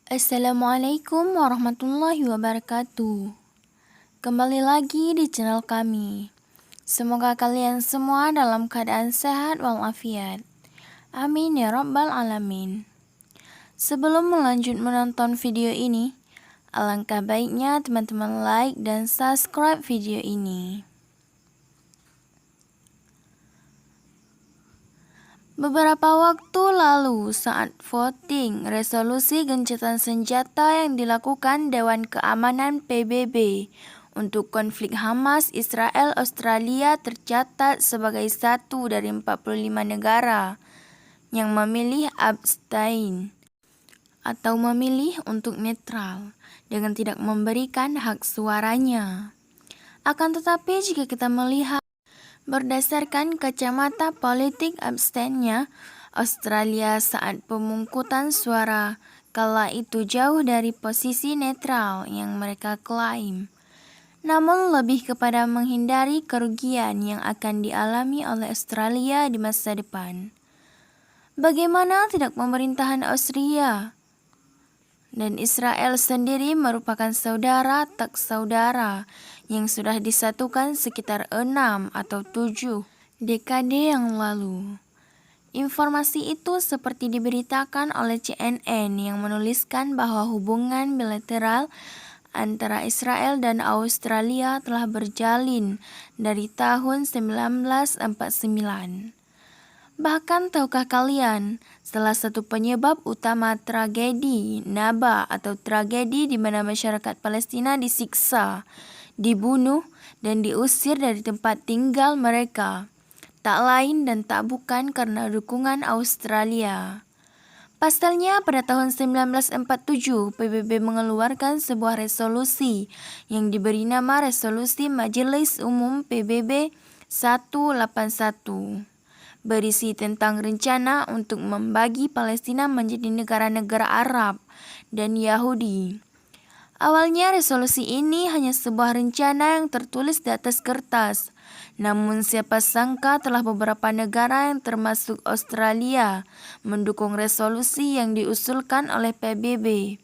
Assalamualaikum warahmatullahi wabarakatuh. Kembali lagi di channel kami. Semoga kalian semua dalam keadaan sehat walafiat. Amin ya rabbal alamin. Sebelum melanjut menonton video ini, alangkah baiknya teman-teman like dan subscribe video ini. Beberapa waktu lalu saat voting resolusi gencatan senjata yang dilakukan Dewan Keamanan PBB untuk konflik Hamas-Israel Australia tercatat sebagai satu dari 45 negara yang memilih abstain atau memilih untuk netral dengan tidak memberikan hak suaranya. Akan tetapi jika kita melihat berdasarkan kacamata politik abstennya, Australia saat pemungutan suara kala itu jauh dari posisi netral yang mereka klaim, namun lebih kepada menghindari kerugian yang akan dialami oleh Australia di masa depan. Bagaimana tidak pemerintahan Austria dan Israel sendiri merupakan saudara tak saudara yang sudah disatukan sekitar 6 atau 7 dekade yang lalu. Informasi itu seperti diberitakan oleh CNN yang menuliskan bahwa hubungan bilateral antara Israel dan Australia telah berjalin dari tahun 1949. Bahkan tahukah kalian, salah satu penyebab utama tragedi Nakba atau tragedi di mana masyarakat Palestina disiksa, dibunuh, dan diusir dari tempat tinggal mereka, tak lain dan tak bukan karena dukungan Australia. Pasalnya pada tahun 1947 PBB mengeluarkan sebuah resolusi yang diberi nama Resolusi Majelis Umum PBB 181. Berisi tentang rencana untuk membagi Palestina menjadi negara-negara Arab dan Yahudi. Awalnya resolusi ini hanya sebuah rencana yang tertulis di atas kertas. Namun siapa sangka telah beberapa negara yang termasuk Australia mendukung resolusi yang diusulkan oleh PBB.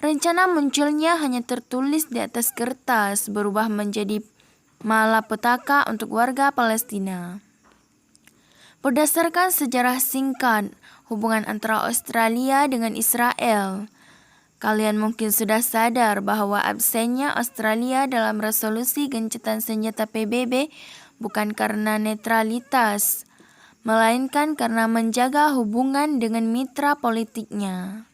Rencana munculnya hanya tertulis di atas kertas berubah menjadi malapetaka untuk warga Palestina. Berdasarkan sejarah singkat hubungan antara Australia dengan Israel, kalian mungkin sudah sadar bahwa absennya Australia dalam resolusi gencatan senjata PBB bukan karena netralitas, melainkan karena menjaga hubungan dengan mitra politiknya.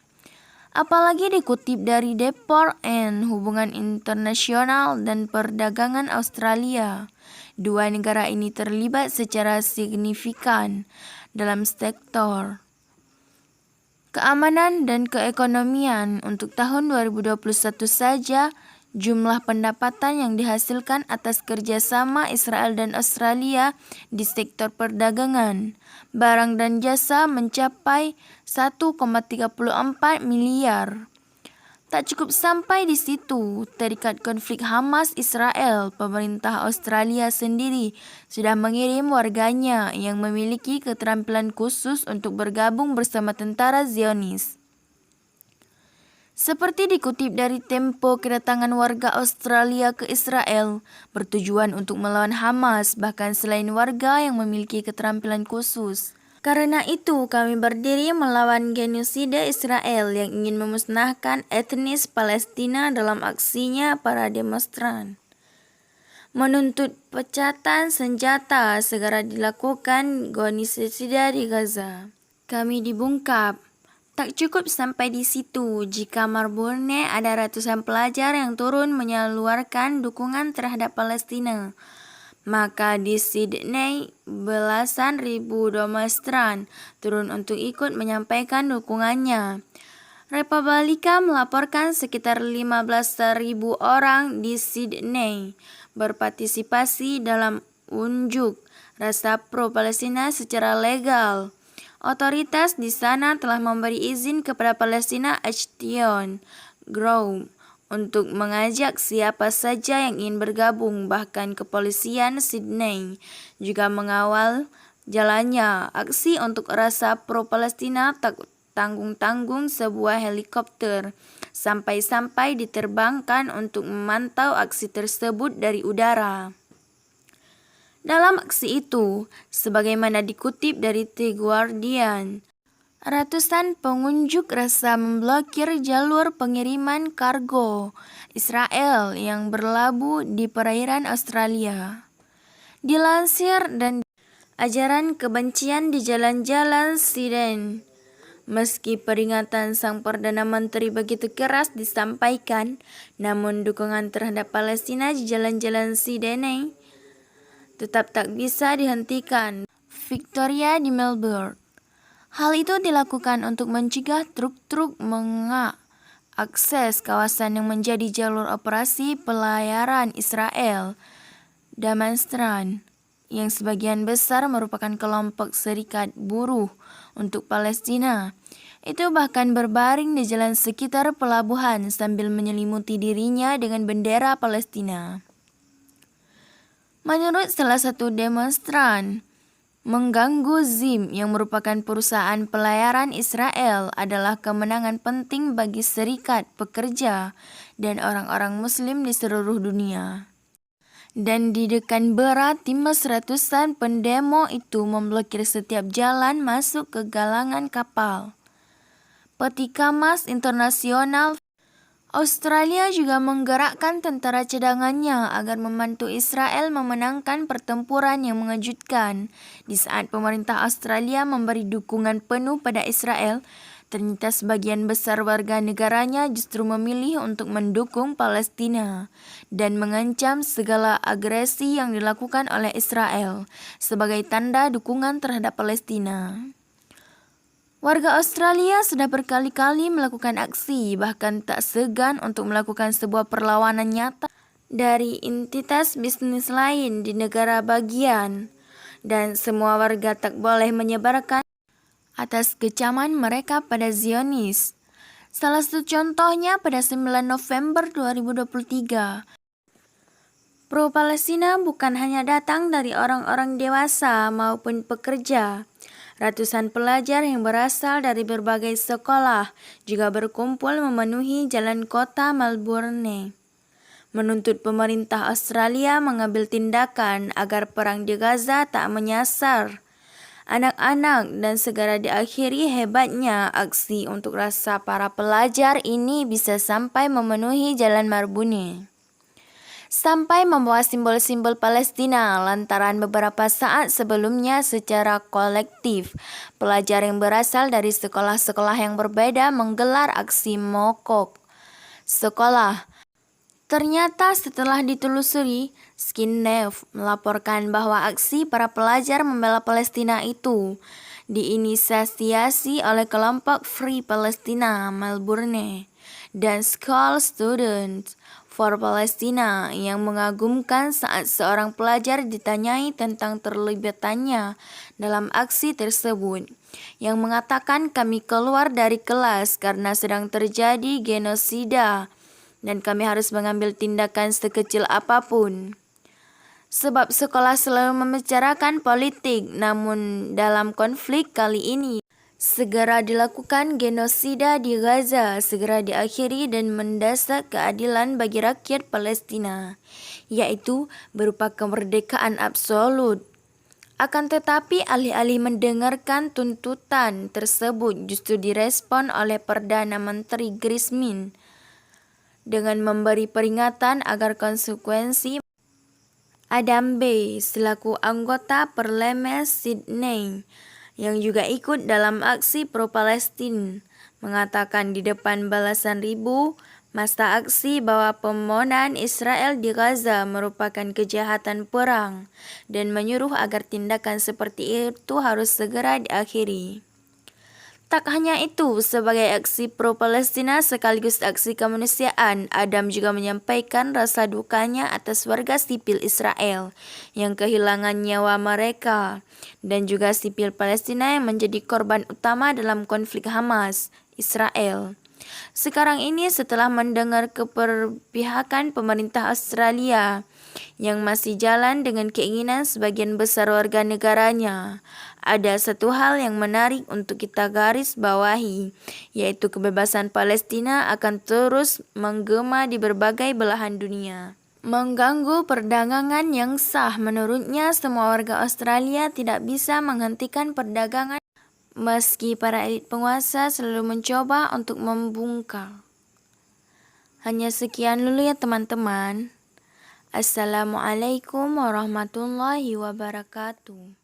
Apalagi dikutip dari Deport and Hubungan Internasional dan Perdagangan Australia, dua negara ini terlibat secara signifikan dalam sektor keamanan dan keekonomian. Untuk tahun 2021 saja, jumlah pendapatan yang dihasilkan atas kerjasama Israel dan Australia di sektor perdagangan, barang dan jasa mencapai 1,34 miliar. Tak cukup sampai di situ, terikat konflik Hamas-Israel, pemerintah Australia sendiri sudah mengirim warganya yang memiliki keterampilan khusus untuk bergabung bersama tentara Zionis. Seperti dikutip dari Tempo, kedatangan warga Australia ke Israel bertujuan untuk melawan Hamas, bahkan selain warga yang memiliki keterampilan khusus. Karena itu, kami berdiri melawan genosida Israel yang ingin memusnahkan etnis Palestina dalam aksinya para demonstran. Menuntut pecatan senjata segera dilakukan genosida di Gaza. Kami dibungkap. Tak cukup sampai di situ, jika Melbourne ada ratusan pelajar yang turun mengeluarkan dukungan terhadap Palestina, maka di Sydney belasan ribu demonstran turun untuk ikut menyampaikan dukungannya. Republika melaporkan sekitar 15.000 orang di Sydney berpartisipasi dalam unjuk rasa pro-Palestina secara legal. Otoritas di sana telah memberi izin kepada Palestina Action Group untuk mengajak siapa saja yang ingin bergabung. Bahkan kepolisian Sydney juga mengawal jalannya aksi untuk rasa pro-Palestina tak tanggung-tanggung sebuah helikopter sampai-sampai diterbangkan untuk memantau aksi tersebut dari udara. Dalam aksi itu, sebagaimana dikutip dari The Guardian, ratusan pengunjuk rasa memblokir jalur pengiriman kargo Israel yang berlabuh di perairan Australia. Dilansir dan ajaran kebencian di jalan-jalan Sydney. Meski peringatan Sang Perdana Menteri begitu keras disampaikan, namun dukungan terhadap Palestina di jalan-jalan Sydney tetap tak bisa dihentikan. Victoria di Melbourne. Hal itu dilakukan untuk mencegah truk-truk mengakses kawasan yang menjadi jalur operasi pelayaran Israel. Demonstran, yang sebagian besar merupakan kelompok serikat buruh untuk Palestina, itu bahkan berbaring di jalan sekitar pelabuhan sambil menyelimuti dirinya dengan bendera Palestina. Menurut salah satu demonstran, mengganggu ZIM yang merupakan perusahaan pelayaran Israel adalah kemenangan penting bagi serikat pekerja dan orang-orang Muslim di seluruh dunia. Dan di Canberra, timas ratusan pendemo itu memblokir setiap jalan masuk ke galangan kapal. Peti Kemas Internasional Australia juga menggerakkan tentara cadangannya agar membantu Israel memenangkan pertempuran yang mengejutkan. Di saat pemerintah Australia memberi dukungan penuh pada Israel, ternyata sebagian besar warga negaranya justru memilih untuk mendukung Palestina dan mengancam segala agresi yang dilakukan oleh Israel sebagai tanda dukungan terhadap Palestina. Warga Australia sudah berkali-kali melakukan aksi, bahkan tak segan untuk melakukan sebuah perlawanan nyata dari entitas bisnis lain di negara bagian, dan semua warga tak boleh menyebarkan atas kecaman mereka pada Zionis. Salah satu contohnya pada 9 November 2023. Pro-Palestina bukan hanya datang dari orang-orang dewasa maupun pekerja. Ratusan pelajar yang berasal dari berbagai sekolah juga berkumpul memenuhi jalan kota Melbourne, menuntut pemerintah Australia mengambil tindakan agar perang di Gaza tak menyasar anak-anak dan segera diakhiri. Hebatnya aksi untuk rasa para pelajar ini bisa sampai memenuhi jalan Melbourne, sampai membawa simbol-simbol Palestina lantaran beberapa saat sebelumnya secara kolektif pelajar yang berasal dari sekolah-sekolah yang berbeda menggelar aksi mogok sekolah. Ternyata setelah ditelusuri, SkyNews melaporkan bahwa aksi para pelajar membela Palestina itu diinisiasi oleh kelompok Free Palestina Melbourne dan School Students for Palestina yang mengagumkan saat seorang pelajar ditanyai tentang terlibatannya dalam aksi tersebut, yang mengatakan kami keluar dari kelas karena sedang terjadi genosida dan kami harus mengambil tindakan sekecil apapun. Sebab sekolah selalu membicarakan politik, namun dalam konflik kali ini segera dilakukan genosida di Gaza, segera diakhiri dan mendesak keadilan bagi rakyat Palestina, yaitu berupa kemerdekaan absolut. Akan tetapi alih-alih mendengarkan tuntutan tersebut justru direspon oleh Perdana Menteri Grismin dengan memberi peringatan agar konsekuensi. Adam Bay selaku anggota Parlemen Sydney yang juga ikut dalam aksi pro-Palestin mengatakan di depan belasan ribu masa aksi bahwa pemotongan Israel di Gaza merupakan kejahatan perang dan menyuruh agar tindakan seperti itu harus segera diakhiri. Tak hanya itu, sebagai aksi pro-Palestina sekaligus aksi kemanusiaan, Adam juga menyampaikan rasa dukanya atas warga sipil Israel yang kehilangan nyawa mereka dan juga sipil Palestina yang menjadi korban utama dalam konflik Hamas Israel. Sekarang ini setelah mendengar keberpihakan pemerintah Australia yang masih jalan dengan keinginan sebagian besar warga negaranya, Ada satu hal yang menarik untuk kita garis bawahi, yaitu kebebasan Palestina akan terus menggema di berbagai belahan dunia. Mengganggu perdagangan yang sah, menurutnya semua warga Australia tidak bisa menghentikan perdagangan meski para elit penguasa selalu mencoba untuk membungkam. Hanya sekian dulu ya teman-teman. Assalamualaikum warahmatullahi wabarakatuh.